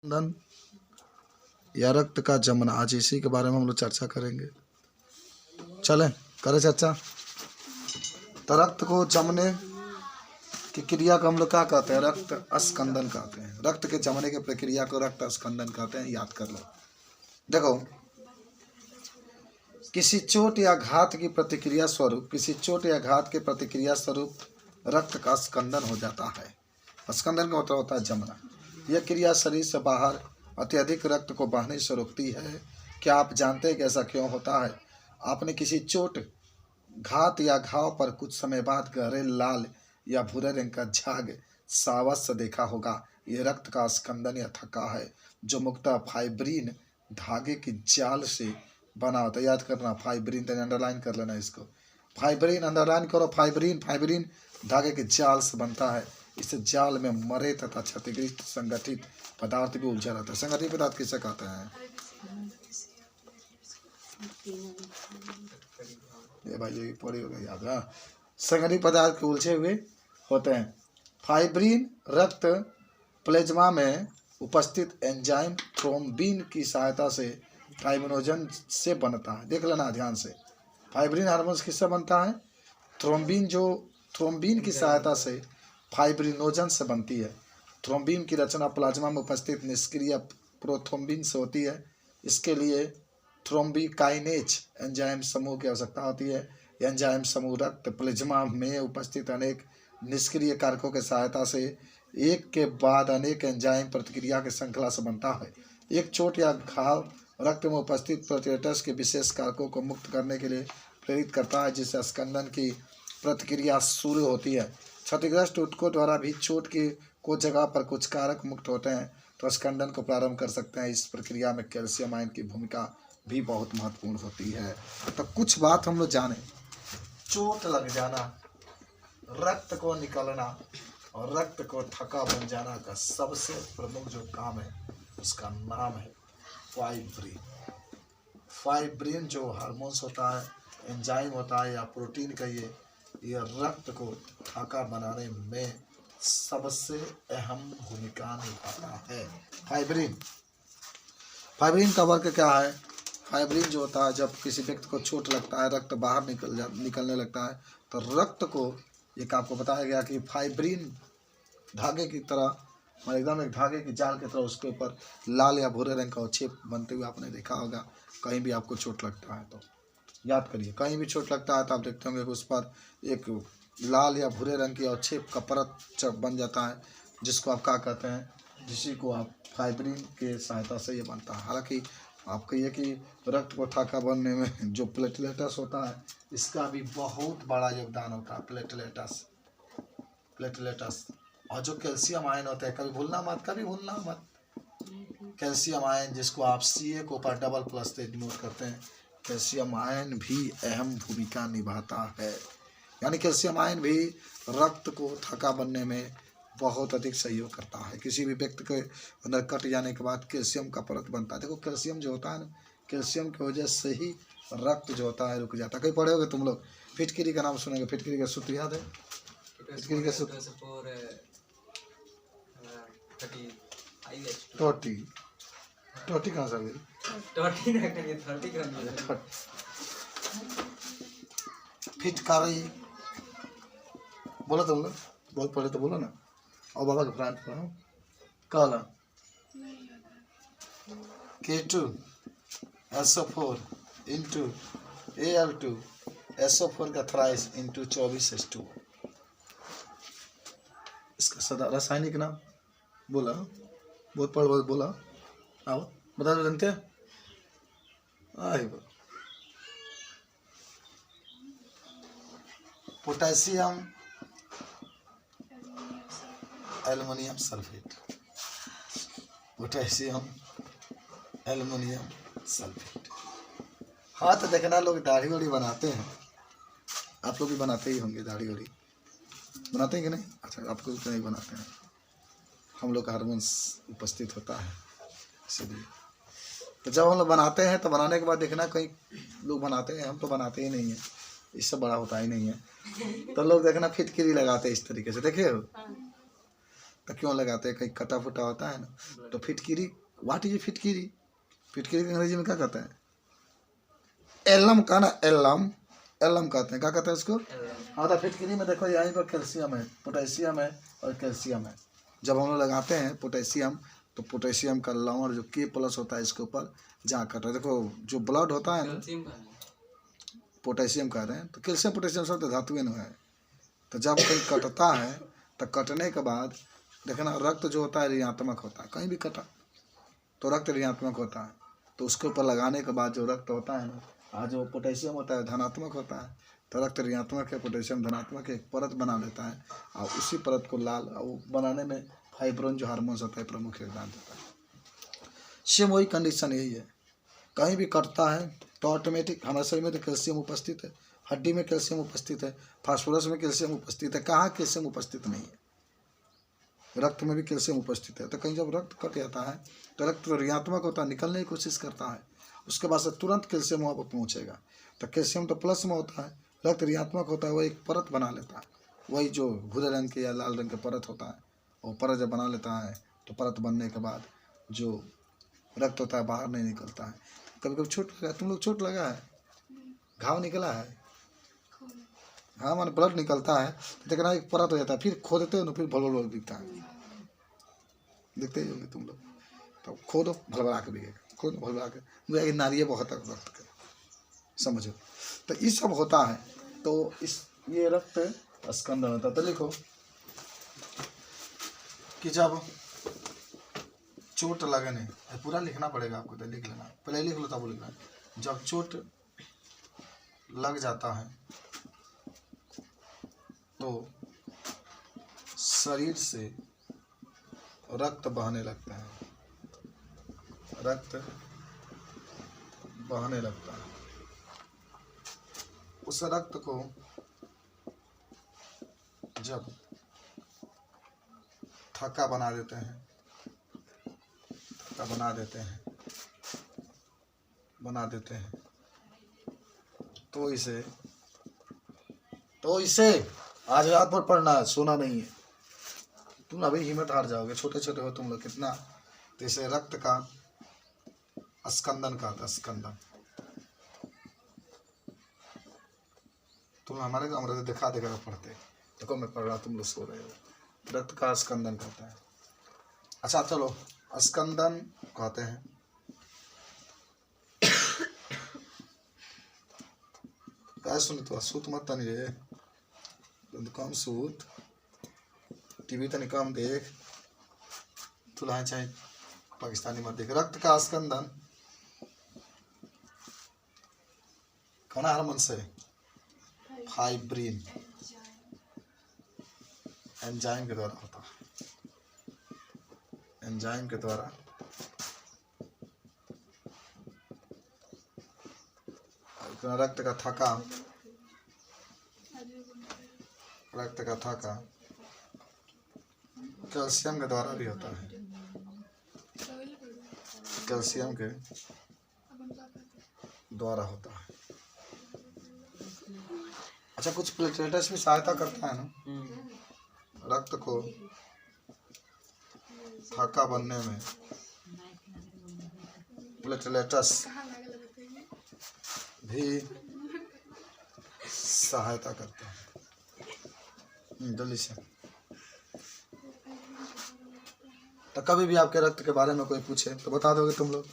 धन या रक्त का जमना, आज इसी के बारे में हम लोग चर्चा करेंगे। चलें करें चर्चा। तो रक्त को जमने की क्रिया को हम लोग क्या कहते हैं? रक्त स्कंदन कहते हैं। रक्त के जमने की प्रक्रिया को रक्त स्कंदन कहते हैं। याद कर लो। देखो, किसी चोट या घात की प्रतिक्रिया स्वरूप रक्त का स्कंदन हो जाता है। स्कंदन का मतलब होता है जमना। यह क्रिया शरीर से बाहर अत्यधिक रक्त को बहने से रोकती है। क्या आप जानते हैं कि ऐसा क्यों होता है? आपने किसी चोट, घात या घाव पर कुछ समय बाद गहरे लाल या भूरे रंग का झाग सावश्य देखा होगा। यह रक्त का स्कंदन या थक्का है, जो मुख्यतः फाइब्रिन धागे की जाल से बना होता है। याद करना, फाइब्रिन, तो अंडरलाइन कर लेना इसको। फाइब्रिन अंडरलाइन करो। फाइब्रिन धागे के जाल से बनता है। इस जाल में मरे तथा क्षतिग्रस्त संगठित पदार्थ भी उलझा रहता है। संगठित पदार्थ किसे कहते हैं? ये भाई ये पढ़ी होगा, याद है। संगठित पदार्थ के उलझे हुए होते हैं। फाइब्रिन रक्त प्लेज्मा में उपस्थित एंजाइम थ्रोम्बिन की सहायता से फाइब्रिनोजन से बनता है। देख लेना ध्यान से। फाइब्रिन हार्मोन किससे बनता है? थ्रोम्बिन की सहायता से फाइब्रिनोजन से बनती है। थ्रोम्बिन की रचना प्लाज्मा में उपस्थित निष्क्रिय प्रोथ्रोम्बिन से होती है। इसके लिए थ्रोम्बिकाइनेज एंजाइम समूह की आवश्यकता होती है। एंजाइम समूह रक्त प्लाज्मा में उपस्थित अनेक निष्क्रिय कारकों की सहायता से एक के बाद अनेक एंजाइम प्रतिक्रिया की श्रृंखला से बनता है। एक चोट या घाव रक्त में उपस्थित प्लेटलेट्स के विशेष कारकों को मुक्त करने के लिए प्रेरित करता है, जिससे स्कंदन की प्रतिक्रिया शुरू होती है। क्षतिग्रस्त ऊतकों द्वारा भी चोट की कुछ जगह पर कुछ कारक मुक्त होते हैं तो स्कंदन को प्रारंभ कर सकते हैं। इस प्रक्रिया में कैल्शियम आयन की भूमिका भी बहुत महत्वपूर्ण होती है। तो कुछ बात हम लोग जाने। चोट लग जाना, रक्त को निकलना और रक्त को थका बन जाना का सबसे प्रमुख जो काम है उसका नाम है फाइब्रिन। फाइब्रिन जो हार्मोन्स होता है, एंजाइम होता है या प्रोटीन कहिए, यह रक्त को थका बनाने में सबसे अहम भूमिका निभाता है। फाइब्रिन का वर्क क्या है? फाइब्रिन जो होता है, जब किसी व्यक्ति को चोट लगता है, रक्त बाहर निकलने लगता है, तो रक्त को, एक आपको बताया गया कि फाइब्रिन धागे की तरह, एकदम एक धागे की जाल की तरह उसके ऊपर लाल या भूरे रंग का छेप बनते हुए आपने देखा होगा। कहीं भी आपको चोट लगता है तो याद करिए, कहीं भी चोट लगता है तो आप देखते होंगे कि उस पर एक लाल या भूरे रंग की और छेप का परत बन जाता है, जिसको आप क्या कहते हैं? जिसी को आप फाइब्रिन के सहायता से ये बनता है। हालांकि आप कहिए कि रक्त को थका बनने में जो प्लेटलेट्स होता है, इसका भी बहुत बड़ा योगदान होता है। प्लेटलेट्स और जो कैल्शियम आयन होता है, कभी भूलना मत। कैल्शियम आयन, जिसको आप Ca को ऊपर डबल प्लस से डिनोट करते हैं, कैल्शियम आयन भी अहम भूमिका निभाता है। यानी कैल्शियम आयन भी रक्त को थका बनने में बहुत अधिक सहयोग करता है। किसी भी व्यक्ति के अंदर कट जाने के बाद कैल्शियम का परत बनता है। देखो, कैल्शियम जो होता है ना, कैल्शियम की वजह से ही रक्त जो होता है रुक जाता है। कहीं पढ़े होगे तुम लोग, फिटकिरी का नाम सुनेंगे। फिटकिरी का सूत्र याद है? फिटकिरी का सूत्र टोटी कहाँ से आ गई? फिटकारी बोला तुम लोग, बहुत पहले तो बोलो ना। और बाबा के प्रांत पढ़ो। काला K2SO4 इंटू Al2 SO4 का थ्राइस इंटू 24H2। इसका सदा रासायनिक नाम बोला, बहुत पढ़ बोला। आओ बता दो, जानते हैं? Potassium aluminium sulphate. Potassium aluminium sulphate. हाँ, तो देखना, लोग दाढ़ी वाड़ी बनाते हैं। आप लोग भी बनाते ही होंगे, दाढ़ी वाड़ी बनाते हैं कि नहीं? अच्छा, आप लोग तो नहीं बनाते हैं। हम लोग का हार्मोन्स उपस्थित होता है इसलिए। तो जब हम लोग बनाते हैं तो बनाने के बाद देखना, कई लोग बनाते हैं, हम तो बनाते ही नहीं है, इससे बड़ा होता ही नहीं है। तो लोग देखना फिटकिरी लगाते हैं इस तरीके से, देखे हो? तो क्यों लगाते हैं? कहीं कटा फुटा होता है ना, तो फिटकिरी, व्हाट इज फिटकिरी? फिटकिरी के अंग्रेजी में क्या कहते हैं? एलम का ना, एलम, एलम कहते हैं। क्या कहते हैं इसको? हाँ, तो फिटकिरी में देखो यहीं पर कैल्शियम है, पोटेशियम है और कैल्शियम है। जब हम लोग लगाते हैं पोटेशियम, तो पोटेशियम का लवण जो K+ होता है इसके ऊपर जहाँ कट रहा है, देखो जो ब्लड होता है ना, पोटेशियम कह रहे हैं, तो कैल्शियम पोटेशियम सब तो धातुएं है। तो जब कहीं कटता है तो कटने के बाद देखना रक्त जो होता है ऋणात्मक होता है, कहीं भी कटा तो रक्त ऋणात्मक होता है, तो उसके ऊपर लगाने के बाद जो रक्त होता है ना, आज जो पोटेशियम होता है धनात्मक होता है, तो रक्त ऋणात्मक है, पोटेशियम धनात्मक है, एक परत बना लेता है और उसी परत को लाल बनाने में फाइब्रोन जो हार्मोन्स होता है प्रमुख योगदान देता है। सेम वही कंडीशन यही है, कहीं भी कटता है तो ऑटोमेटिक हमारे शरीर में तो कैल्शियम उपस्थित है, हड्डी में कैल्शियम उपस्थित है, फास्फोरस में कैल्शियम उपस्थित है, कहाँ कैल्शियम उपस्थित नहीं है? रक्त में भी कैल्शियम उपस्थित है। तो कहीं जब रक्त कट जाता है तो रक्त ऋणात्मक होता है, निकलने की कोशिश करता है, उसके बाद से तुरंत कैल्शियम वहाँ पर पहुँचेगा। तो कैल्शियम तो प्लस में होता है, रक्त ऋणात्मक होता है, वो एक परत बना लेता है, वही जो भूरे रंग के या लाल रंग के परत होता है, वो परत जब बना लेता है तो परत बनने के बाद जो रक्त होता है बाहर नहीं निकलता है। कभी कभी चोट लगा, तुम लोग चोट लगा है, घाव निकला है, हाँ मान ब्लड निकलता है, लेकिन एक परत हो जाता है, फिर खोदते हो ना, फिर भल भल दिखता है, देखते ही होंगे तुम लोग। तो खोदो भलभला के बिगेगा, खोदो भलभला के मुझे नारिये बहुत तक रक्त के समझो। तो ये सब होता है, तो इस ये रक्त स्कंदन होता है। तो लिखो कि जब चोट लगने, पूरा लिखना पड़ेगा आपको, तो लिख लेना, पहले लिख लो तब लिखना। जब चोट लग जाता है तो शरीर से रक्त बहने लगता है, रक्त बहने लगता है। उस रक्त को जब थक्का बना देते हैं, थक्का बना देते हैं तो इसे आज रात भर पढ़ना है, सोना नहीं है, तुम अभी हिम्मत हार जाओगे, छोटे छोटे हो तुम लोग कितना। तो इसे रक्त का स्कंदन कहता है, स्कंदन। तुम हमारे कमरे से दिखा देकर पढ़ते, देखो मैं पढ़ रहा, तुम लोग सो रहे हो। रक्त का स्कंदन कहता है। अच्छा चलो, स्कंदन कहते हैं। क्या सुनी तो सूत मत तनी रे, कम सूत, टीवी तनी कम देख, तुला चाहे पाकिस्तानी मत देख। रक्त का स्कंदन कौन हार्मोन से? फाइब्रिन एंजाइम के द्वारा होता है, एंजाइम के द्वारा रक्त का थका, रक्त का थका कैल्शियम के द्वारा भी होता है, कैल्शियम के द्वारा होता है। अच्छा, कुछ प्लेटलेट्स भी सहायता करता है ना रक्त को थक्का बनने में, प्लेटलेट्स भी सहायता करते हैं जल्दी से। तो कभी भी आपके रक्त के बारे में कोई पूछे तो बता दोगे तुम लोग?